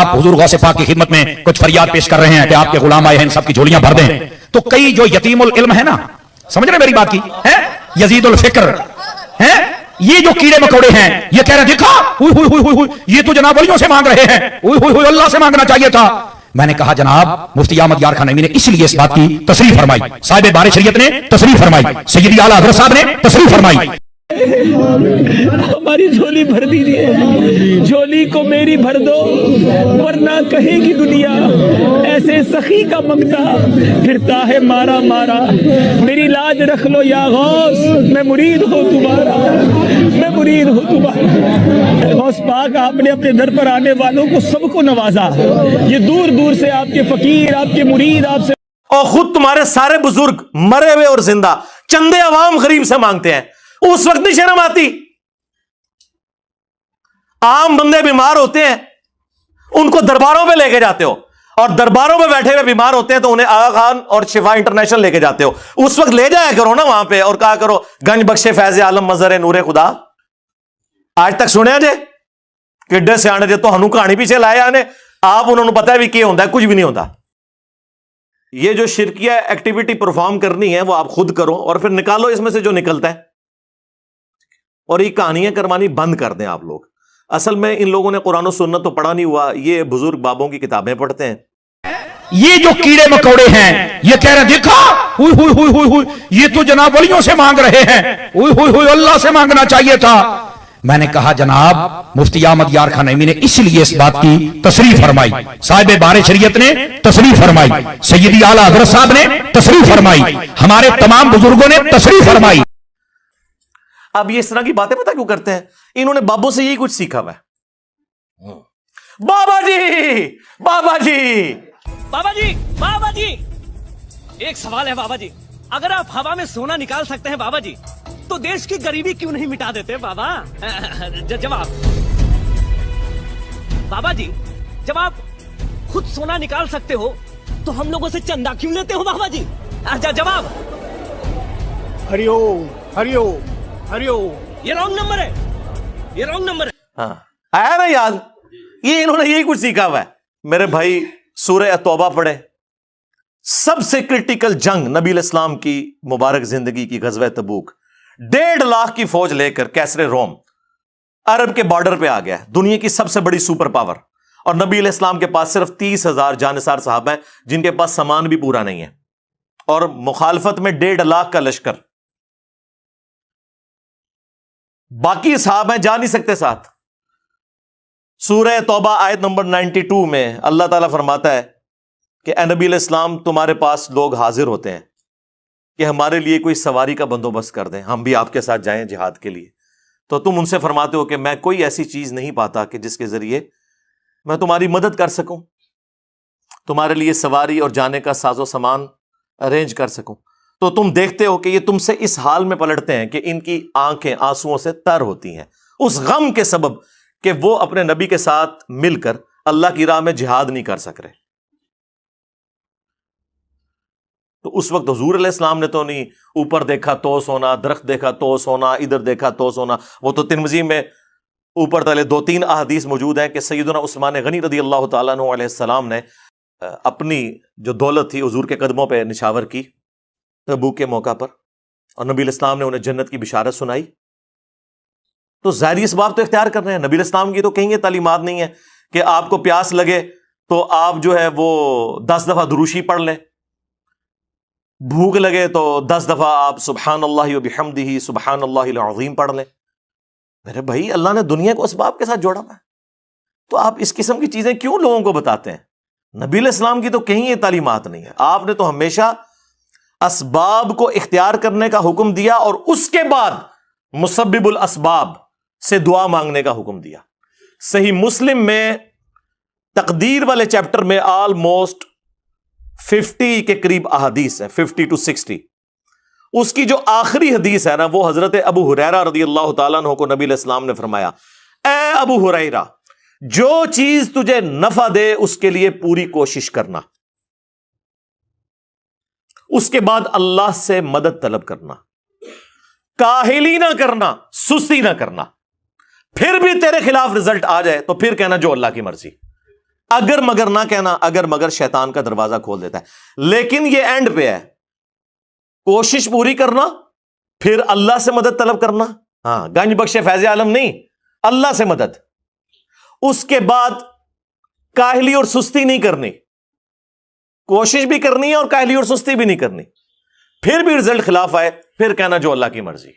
آپ حضور غوث پاک کی خدمت میں کچھ فریاد پیش کر رہے ہیں کہ آپ کے غلام آئے ہیں ان سب کی جھولیاں بھر دیں، تو کئی جو یتیم العلم ہے نا، سمجھ رہے میری بات کی ہے، یزید الفکر ہے، یہ جو کیڑے مکوڑے ہیں یہ کہہ رہے ہیں دیکھا یہ تو جناب ولیوں سے مانگ رہے ہیں، اللہ سے مانگنا چاہیے تھا۔ میں نے کہا جناب مفتی احمد یار خان نعیمی نے اس لیے اس بات کی تصریح فرمائی، صاحب بار شریعت نے تصریح فرمائی، سیدی اعلیٰ حضرت صاحب نے تصریح فرمائی۔ ہماری جھولی بھر دیجیے، جھولی کو میری بھر دو ورنہ کہے گی دنیا ایسے سخی کا منگتا پھرتا ہے مارا مارا، میری لاج رکھ لو یا غوث، میں مرید ہوں تمہارا، میں مرید ہوں تمہارا۔ غوث پاک آپ نے اپنے در پر آنے والوں کو سب کو نوازا، یہ دور دور سے آپ کے فقیر، آپ کے مرید آپ سے، اور خود تمہارے سارے بزرگ مرے ہوئے اور زندہ چندے عوام غریب سے مانگتے ہیں، اس وقت نہیں شرم آتی؟ عام بندے بیمار ہوتے ہیں ان کو درباروں پہ لے کے جاتے ہو، اور درباروں میں بیٹھے ہوئے بیمار ہوتے ہیں تو انہیں آغا خان اور شفا انٹرنیشنل لے کے جاتے ہو، اس وقت لے جایا کرو نا وہاں پہ اور کہا کرو گنج بخش فیض عالم مظہر نور خدا۔ آج تک سنیا جے کڈے سیانے جے تو ہنو کہانی پیچھے لایا نے، آپ انہوں نے پتا بھی کیا ہوتا ہے، کچھ بھی نہیں ہوتا۔ یہ جو شرکیہ ایکٹیویٹی پرفارم کرنی ہے وہ آپ خود کرو اور پھر نکالو اس میں سے جو نکلتا ہے، اور یہ کہانیاں کروانی بند کر دیں آپ لوگ۔ اصل میں ان لوگوں نے قرآن و سنت تو پڑھا نہیں ہوا، یہ بزرگ بابوں کی کتابیں پڑھتے ہیں۔ یہ جو کیڑے مکوڑے ہیں یہ کہہ رہے ہیں دیکھا یہ تو جناب ولیوں سے مانگ رہے ہیں، اللہ سے مانگنا چاہیے تھا۔ میں نے کہا جناب مفتی احمد یار خان نعیمی نے اس لیے اس بات کی تصریح فرمائی، صاحب بار شریعت نے تصریح فرمائی، سیدی اعلیٰ حضرت صاحب نے تصریح فرمائی، ہمارے تمام بزرگوں نے تصریح فرمائی۔ اب یہ اس طرح کی باتیں پتہ کیوں کرتے ہیں؟ انہوں نے بابوں سے یہی کچھ سیکھا ہوا ہے۔ بابا جی بابا جی بابا جی بابا جی ایک سوال ہے بابا جی، اگر آپ ہوا میں سونا نکال سکتے ہیں بابا جی تو دیش کی غریبی کیوں نہیں مٹا دیتے بابا؟ جواب بابا جی، جب آپ خود سونا نکال سکتے ہو تو ہم لوگوں سے چندہ کیوں لیتے ہو بابا جی؟ جواب ہری اوم ہری اوم ہری اوم۔ یہ رانگ نمبر ہے، یہ رانگ نمبر ہے۔ ہاں آیا نا یاد؟ یہ انہوں نے یہی کچھ سیکھا ہوا ہے۔ میرے بھائی سورہ توبہ پڑھے، سب سے کرٹیکل جنگ نبی علیہ السلام کی مبارک زندگی کی غزوہ تبوک، 1.5 لاکھ کی فوج لے کر کیسر روم عرب کے بارڈر پہ آ گیا، دنیا کی سب سے بڑی سپر پاور، اور نبی علیہ السلام کے پاس صرف 30,000 جانثار صحابہ ہیں جن کے پاس سامان بھی پورا نہیں ہے، اور مخالفت میں 1.5 لاکھ کا لشکر، باقی صحابہ جا نہیں سکتے ساتھ۔ سورہ توبہ آیت نمبر 92 میں اللہ تعالیٰ فرماتا ہے کہ اے نبی علیہ السلام تمہارے پاس لوگ حاضر ہوتے ہیں کہ ہمارے لیے کوئی سواری کا بندوبست کر دیں، ہم بھی آپ کے ساتھ جائیں جہاد کے لیے، تو تم ان سے فرماتے ہو کہ میں کوئی ایسی چیز نہیں پاتا کہ جس کے ذریعے میں تمہاری مدد کر سکوں، تمہارے لیے سواری اور جانے کا ساز و سامان ارینج کر سکوں، تو تم دیکھتے ہو کہ یہ تم سے اس حال میں پلٹتے ہیں کہ ان کی آنکھیں آنسوؤں سے تر ہوتی ہیں، اس غم کے سبب کہ وہ اپنے نبی کے ساتھ مل کر اللہ کی راہ میں جہاد نہیں کر سک رہے۔ تو اس وقت حضور علیہ السلام نے تو نہیں اوپر دیکھا تو سونا، درخت دیکھا تو سونا، ادھر دیکھا تو سونا، وہ تو ترمذی میں اوپر تلے 2-3 احادیث موجود ہیں کہ سیدنا عثمان غنی رضی اللہ تعالیٰ عنہ علیہ السلام نے اپنی جو دولت تھی حضور کے قدموں پہ نشاور کی تبوک کے موقع پر، اور نبی علیہ السلام نے انہیں جنت کی بشارت سنائی۔ تو ظاہری اسباب تو اختیار کر رہے ہیں، نبی علیہ السلام کی تو کہیں یہ تعلیمات نہیں ہے کہ آپ کو پیاس لگے تو آپ جو ہے وہ 10 دفعہ دروشی پڑھ لیں، بھوک لگے تو 10 دفعہ آپ سبحان اللہ وبحمدہ سبحان اللہ العظیم پڑھ لیں۔ میرے بھائی اللہ نے دنیا کو اسباب کے ساتھ جوڑا ہے، تو آپ اس قسم کی چیزیں کیوں لوگوں کو بتاتے ہیں؟ نبی علیہ السلام کی تو کہیں یہ تعلیمات نہیں ہے۔ آپ نے تو ہمیشہ اسباب کو اختیار کرنے کا حکم دیا اور اس کے بعد مسبب الاسباب سے دعا مانگنے کا حکم دیا۔ صحیح مسلم میں تقدیر والے چیپٹر میں آلموسٹ 50 کے قریب احادیث ہیں، 50 to 60۔ اس کی جو آخری حدیث ہے نا وہ حضرت ابو ہریرہ رضی اللہ تعالیٰ عنہ کو نبی علیہ السلام نے فرمایا، اے ابو ہریرہ جو چیز تجھے نفع دے اس کے لیے پوری کوشش کرنا، اس کے بعد اللہ سے مدد طلب کرنا، کاہلی نہ کرنا، سستی نہ کرنا، پھر بھی تیرے خلاف رزلٹ آ جائے تو پھر کہنا جو اللہ کی مرضی۔ اگر مگر نہ کہنا، اگر مگر شیطان کا دروازہ کھول دیتا ہے. لیکن یہ اینڈ پہ ہے، کوشش پوری کرنا، پھر اللہ سے مدد طلب کرنا. ہاں، گنج بخش فیض عالم نہیں، اللہ سے مدد. اس کے بعد کاہلی اور سستی نہیں کرنی، کوشش بھی کرنی ہے اور کاہلی اور سستی بھی نہیں کرنی. پھر بھی رزلٹ خلاف آئے، پھر کہنا جو اللہ کی مرضی،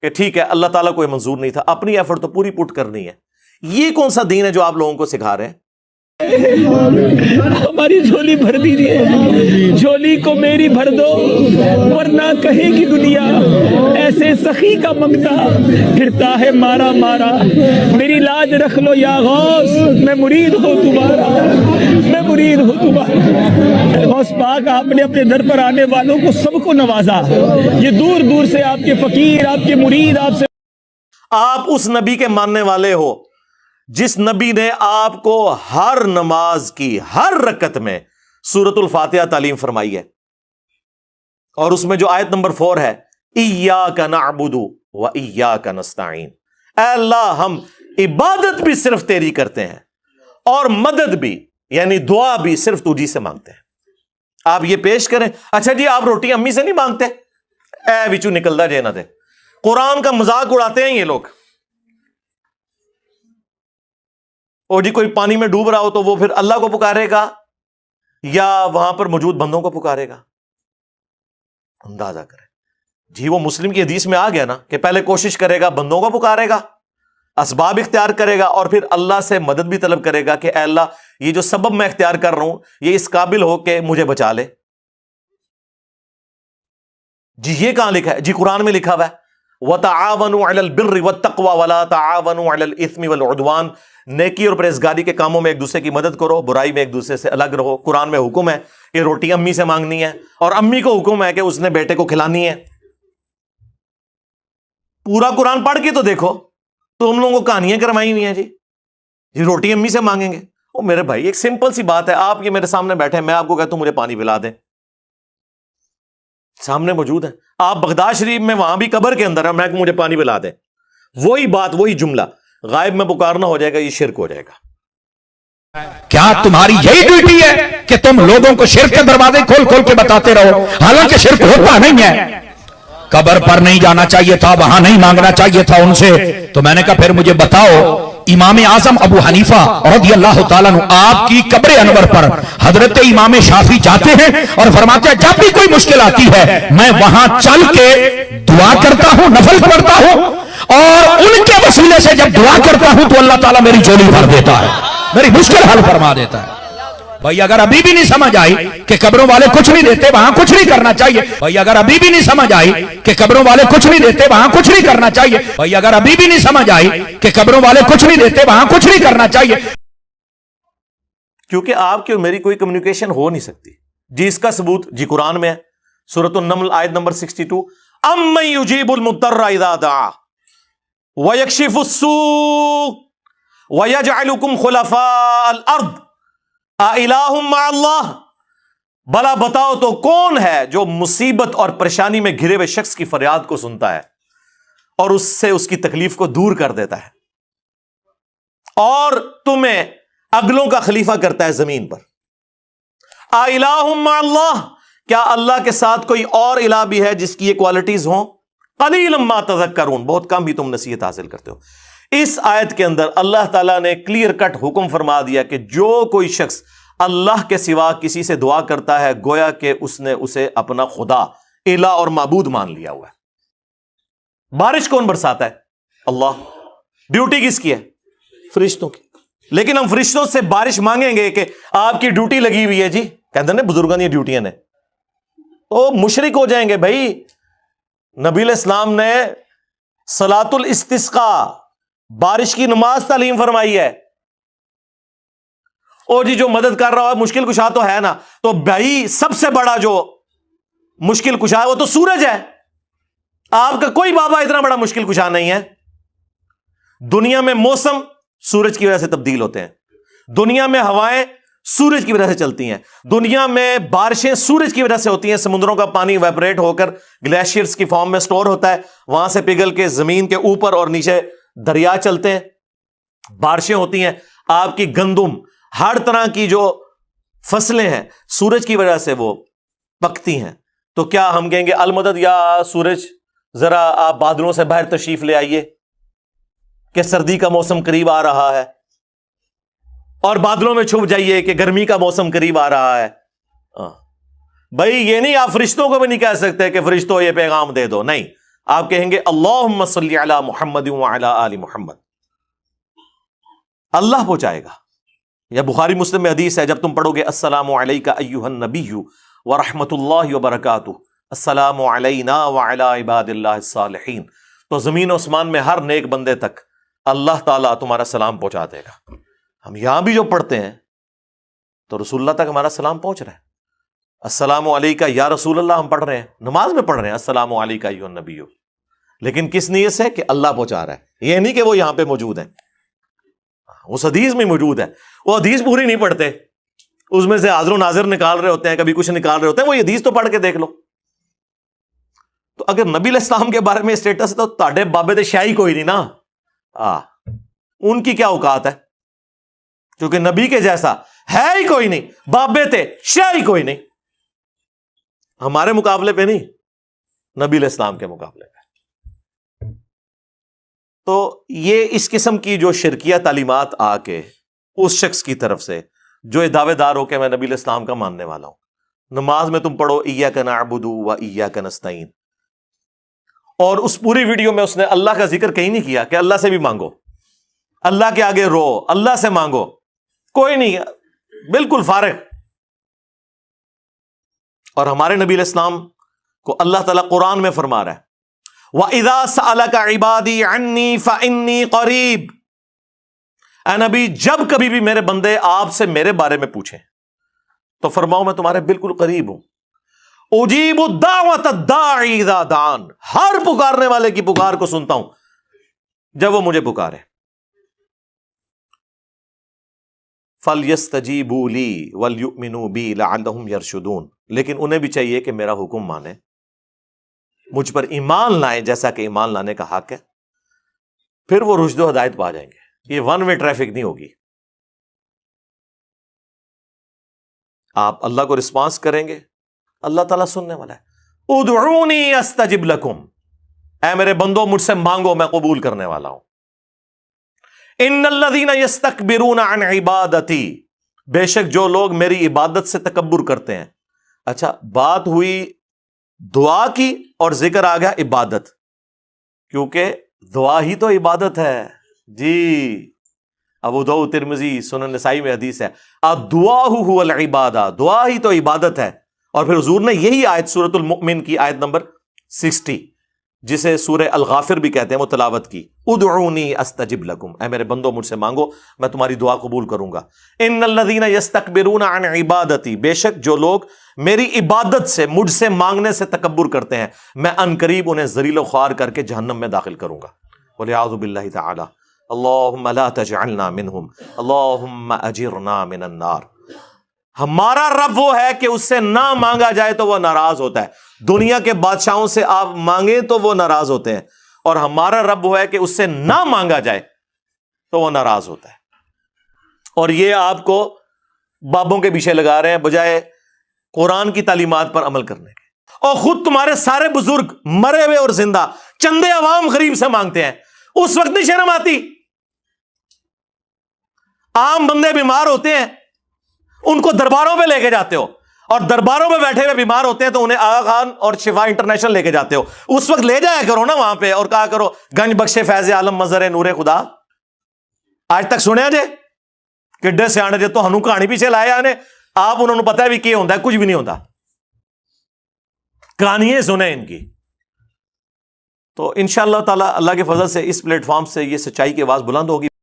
کہ ٹھیک ہے اللہ تعالیٰ کو یہ منظور نہیں تھا، اپنی ایفرٹ تو پوری پٹ کرنی ہے. یہ کون سا دین ہے جو آپ لوگوں کو سکھا رہے ہیں؟ ہماری جھولی بھر دیجیے، جھولی کو میری بھر دو ورنہ کہے گی دنیا ایسے سخی کا منگتا پھرتا ہے مارا مارا. میری لاج رکھ لو یا غوث، میں مرید ہوں تمہارا، میں مرید ہوں تمہارا. غوث پاک آپ نے اپنے در پر آنے والوں کو سب کو نوازا. یہ دور دور سے آپ کے فقیر، آپ کے مرید آپ سے. آپ اس نبی کے ماننے والے ہو جس نبی نے آپ کو ہر نماز کی ہر رکعت میں سورۃ الفاتحہ تعلیم فرمائی ہے، اور اس میں جو آیت نمبر 4 ہے، ایاک نعبد و ایاک نستعین، اے اللہ ہم عبادت بھی صرف تیری کرتے ہیں اور مدد بھی، یعنی دعا بھی صرف تجھی سے مانگتے ہیں. آپ یہ پیش کریں، اچھا جی آپ روٹی امی سے نہیں مانگتے، اے وچو نکلدا جے نہ دے. قرآن کا مذاق اڑاتے ہیں یہ لوگ. اور جی کوئی پانی میں ڈوب رہا ہو تو وہ پھر اللہ کو پکارے گا یا وہاں پر موجود بندوں کو پکارے گا؟ اندازہ کریں جی. وہ مسلم کی حدیث میں آ گیا نا کہ پہلے کوشش کرے گا، بندوں کو پکارے گا، اسباب اختیار کرے گا، اور پھر اللہ سے مدد بھی طلب کرے گا کہ اے اللہ یہ جو سبب میں اختیار کر رہا ہوں یہ اس قابل ہو کہ مجھے بچا لے. جی یہ کہاں لکھا ہے؟ جی قرآن میں لکھا ہوا ہے وَتَعَاوَنُوا عَلَى الْبِرِّ وَالتَّقْوَى وَلَا تَعَاوَنُوا عَلَى الْإِثْمِ وَالْعُدْوَانِ. نیکی اور پرہیزگاری کے کاموں میں ایک دوسرے کی مدد کرو، برائی میں ایک دوسرے سے الگ رہو. قرآن میں حکم ہے کہ روٹی امی سے مانگنی ہے، اور امی کو حکم ہے کہ اس نے بیٹے کو کھلانی ہے. پورا قرآن پڑھ کے تو دیکھو، تو ہم لوگوں کو کہانیاں کروائی ہوئی ہیں جی روٹی امی سے مانگیں گے. او میرے بھائی ایک سمپل سی بات ہے، آپ یہ میرے سامنے بیٹھے ہیں، میں آپ کو کہتا ہوں مجھے پانی پلا دیں، سامنے موجود ہے. آپ بغداد شریف میں وہاں بھی قبر کے اندر ہے، میں کہ مجھے پانی پلا دیں، وہی بات وہی جملہ غائب میں پکارنا ہو جائے گا، یہ شرک ہو جائے گا. کیا تمہاری یہی ڈیوٹی ہے کہ تم لوگوں کو شرک کے دروازے کھول کھول کے بتاتے رہو، حالانکہ شرک ہوتا نہیں ہے؟ قبر پر نہیں جانا چاہیے تھا، وہاں نہیں مانگنا چاہیے تھا ان سے. تو میں نے کہا پھر مجھے بتاؤ، امام اعظم ابو حنیفہ رضی اللہ تعالیٰ عنہ آپ کی قبر انور پر حضرت امام شافعی جاتے ہیں اور فرماتے ہیں جب بھی کوئی مشکل آتی ہے میں وہاں چل کے دعا کرتا ہوں، نفل پڑھتا ہوں، اور ان کے وسیلے سے جب دعا کرتا ہوں تو اللہ تعالیٰ میری جھولی بھر دیتا ہے، میری مشکل حل فرما دیتا ہے. بھائی اگر ابھی بھی نہیں سمجھ آئی کہ قبروں والے کچھ نہیں دیتے وہاں کچھ نہیں کرنا چاہیے، بھائی اگر ابھی بھی نہیں سمجھ آئی کہ قبروں والے کچھ نہیں دیتے وہاں کچھ نہیں کرنا چاہیے، بھائی اگر ابھی بھی نہیں سمجھ آئی کہ قبروں والے کچھ نہیں دیتے وہاں کچھ نہیں کرنا چاہیے. کیونکہ آپ کی اور میری کوئی کمیونیکیشن ہو نہیں سکتی. جی اس کا ثبوت جی قرآن میں ہے، سورۃ النمل آیت نمبر 62، اَمَّن يُجِيبُ الْمُضْطَرَّ إِذَا دَعَاهُ وَيَكْشِفُ السُّوءَ وَيَجْعَلُكُمْ خُلَفَاءَ الْأَرْضِ أَإِلَٰهٌ مَّعَ اللَّهِ. بھلا بتاؤ تو کون ہے جو مصیبت اور پریشانی میں گھرے ہوئے شخص کی فریاد کو سنتا ہے اور اس سے اس کی تکلیف کو دور کر دیتا ہے، اور تمہیں اگلوں کا خلیفہ کرتا ہے زمین پر. أَإِلَٰهٌ مَّعَ اللَّهِ، کیا اللہ کے ساتھ کوئی اور الہ بھی ہے جس کی یہ کوالٹیز ہوں؟ قَلِيلًا مَّا تَذَكَّرُونَ، بہت کم ہی تم نصیحت حاصل کرتے ہو. اس آیت کے اندر اللہ تعالیٰ نے کلیئر کٹ حکم فرما دیا کہ جو کوئی شخص اللہ کے سوا کسی سے دعا کرتا ہے گویا کہ اس نے اسے اپنا خدا، الہ اور معبود مان لیا ہوا ہے. بارش کون برساتا ہے؟ اللہ. ڈیوٹی کس کی ہے؟ فرشتوں کی. لیکن ہم فرشتوں سے بارش مانگیں گے کہ آپ کی ڈیوٹی لگی ہوئی ہے جی، کہتے ہیں بزرگوں کی ڈیوٹیاں نے، تو مشرک ہو جائیں گے. بھائی نبی علیہ السلام نے صلاۃ الاستسقاء، بارش کی نماز تعلیم فرمائی ہے. اور جی جو مدد کر رہا ہے مشکل کشا تو ہے نا، تو بھائی سب سے بڑا جو مشکل کشا ہے وہ تو سورج ہے. آپ کا کوئی بابا اتنا بڑا مشکل کشا نہیں ہے. دنیا میں موسم سورج کی وجہ سے تبدیل ہوتے ہیں، دنیا میں ہوائیں سورج کی وجہ سے چلتی ہیں، دنیا میں بارشیں سورج کی وجہ سے ہوتی ہیں. سمندروں کا پانی ویپریٹ ہو کر گلیشیئرز کی فارم میں سٹور ہوتا ہے، وہاں سے پگھل کے زمین کے اوپر اور نیچے دریا چلتے ہیں، بارشیں ہوتی ہیں. آپ کی گندم ہر طرح کی جو فصلیں ہیں سورج کی وجہ سے وہ پکتی ہیں، تو کیا ہم کہیں گے المدد یا سورج ذرا آپ بادلوں سے باہر تشریف لے آئیے کہ سردی کا موسم قریب آ رہا ہے، اور بادلوں میں چھپ جائیے کہ گرمی کا موسم قریب آ رہا ہے؟ بھائی یہ نہیں، آپ فرشتوں کو بھی نہیں کہہ سکتے کہ فرشتوں یہ پیغام دے دو، نہیں، آپ کہیں گے اللہم صلی علی محمد وعلی آل محمد، اللہ پہنچائے گا۔ یا بخاری مسلم میں حدیث ہے، جب تم پڑھو گے السلام علیکہ ایہا النبی ورحمۃ اللہ وبرکاتہ، السلام علینا وعلی عباد اللہ الصالحین، تو زمین و اسمان میں ہر نیک بندے تک اللہ تعالیٰ تمہارا سلام پہنچا دے گا۔ ہم یہاں بھی جو پڑھتے ہیں تو رسول اللہ تک ہمارا سلام پہنچ رہا ہے۔ السلام علیکہ یا رسول اللہ ہم پڑھ رہے ہیں، نماز میں پڑھ رہے ہیں السلام علیکہ ایھا النبی، لیکن کس نیت سے؟ کہ اللہ پہنچا رہا ہے، یہ نہیں کہ وہ یہاں پہ موجود ہیں، اس حدیث میں موجود ہے۔ وہ حدیث پوری نہیں پڑھتے، اس میں سے حاضر و ناظر نکال رہے ہوتے ہیں، کبھی کچھ نکال رہے ہوتے ہیں، وہ حدیث تو پڑھ کے دیکھ لو۔ تو اگر نبی علیہ السلام کے بارے میں اسٹیٹس ہے تو تاڑے بابے تے شاہی کوئی نہیں نا، ان کی کیا اوقات ہے؟ کیونکہ نبی کے جیسا ہے ہی کوئی نہیں، بابے تے شاہی کوئی نہیں، ہمارے مقابلے پہ نہیں، نبی علیہ السلام کے مقابلے پہ۔ تو یہ اس قسم کی جو شرکیہ تعلیمات آ کے اس شخص کی طرف سے جو دعوے دار ہو کہ میں نبی علیہ السلام کا ماننے والا ہوں، نماز میں تم پڑھو ایاک نعبد و ایاک نستعین، اور اس پوری ویڈیو میں اس نے اللہ کا ذکر کہیں نہیں کیا کہ اللہ سے بھی مانگو، اللہ کے آگے رو، اللہ سے مانگو، کوئی نہیں، بالکل فارغ۔ اور ہمارے نبی علیہ السلام کو اللہ تعالیٰ قرآن میں فرما رہا ہے وَإِذَا سَأَلَكَ عِبَادِي عَنِّي فَإِنِّي قَرِيبٌ، اے نبی جب کبھی بھی میرے بندے آپ سے میرے بارے میں پوچھیں تو فرماؤ میں تمہارے بالکل قریب ہوں، اجیب الدعوۃ الداعی اذا دعان، ہر پکارنے والے کی پکار کو سنتا ہوں جب وہ مجھے پکارے۔ فَلْيَسْتَجِيبُوا لِي وَلْيُؤْمِنُوا بِي لَعَلَّهُمْ يَرْشُدُونَ، لیکن انہیں بھی چاہیے کہ میرا حکم مانے، مجھ پر ایمان لائیں جیسا کہ ایمان لانے کا حق ہے، پھر وہ رشد و ہدایت پا جائیں گے۔ یہ ون وے ٹریفک نہیں ہوگی، آپ اللہ کو رسپانس کریں گے، اللہ تعالیٰ سننے والا ہے۔ ادعونی استجب لکم، اے میرے بندو مجھ سے مانگو میں قبول کرنے والا ہوں۔ ان الذین یستکبرون عن عبادتی، بے شک جو لوگ میری عبادت سے تکبر کرتے ہیں۔ اچھا، بات ہوئی دعا کی اور ذکر آ گیا عبادت، کیونکہ دعا ہی تو عبادت ہے جی۔ ابو داؤد، ترمذی، سنن نسائی میں حدیث ہے الدعاء هو العبادہ، دعا ہی تو عبادت ہے۔ اور پھر حضور نے یہی آیت سورۃ المؤمن کی آیت نمبر 60 جسے سورہ الغافر بھی کہتے ہیں وہ تلاوت کی، ادعونی استجب لکم، اے میرے بندو مجھ سے مانگو میں تمہاری دعا قبول کروں گا۔ ان الذین یستکبرون عن عبادتی، بے شک جو لوگ میری عبادت سے مجھ سے مانگنے سے تکبر کرتے ہیں میں ان قریب انہیں ذلیل و خوار کر کے جہنم میں داخل کروں گا۔ وَلِعَاذُ بِاللَّهِ تَعَالَى اللہم لا تجعلنا منہم اللہم اجرنا من النار۔ ہمارا رب وہ ہے کہ اس سے نہ مانگا جائے تو وہ ناراض ہوتا ہے، دنیا کے بادشاہوں سے آپ مانگیں تو وہ ناراض ہوتے ہیں، اور ہمارا رب وہ ہے کہ اس سے نہ مانگا جائے تو وہ ناراض ہوتا ہے۔ اور یہ آپ کو بابوں کے پیچھے لگا رہے ہیں بجائے قرآن کی تعلیمات پر عمل کرنے کے۔ اور خود تمہارے سارے بزرگ مرے ہوئے اور زندہ چندے عوام غریب سے مانگتے ہیں، اس وقت نہیں شرم آتی؟ عام بندے بیمار ہوتے ہیں ان کو درباروں پہ لے کے جاتے ہو، اور درباروں میں بیٹھے ہوئے بیمار ہوتے ہیں تو انہیں آغا خان اور شفا انٹرنیشنل لے کے جاتے ہو، اس وقت لے جایا کرو نا وہاں پہ اور کہا کرو گنج بخش فیض عالم مظہر نور خدا۔ آج تک سنیا جے کڈے سیانے جے تو ہنو کہانی پیچھے لایا نے، آپ انہوں نے پتا بھی کیا ہوتا ہے، کچھ بھی نہیں ہوتا، کہانیاں سنیں ان کی۔ تو انشاءاللہ تعالی اللہ کے فضل سے اس پلیٹ فارم سے یہ سچائی کی آواز بلند ہوگی۔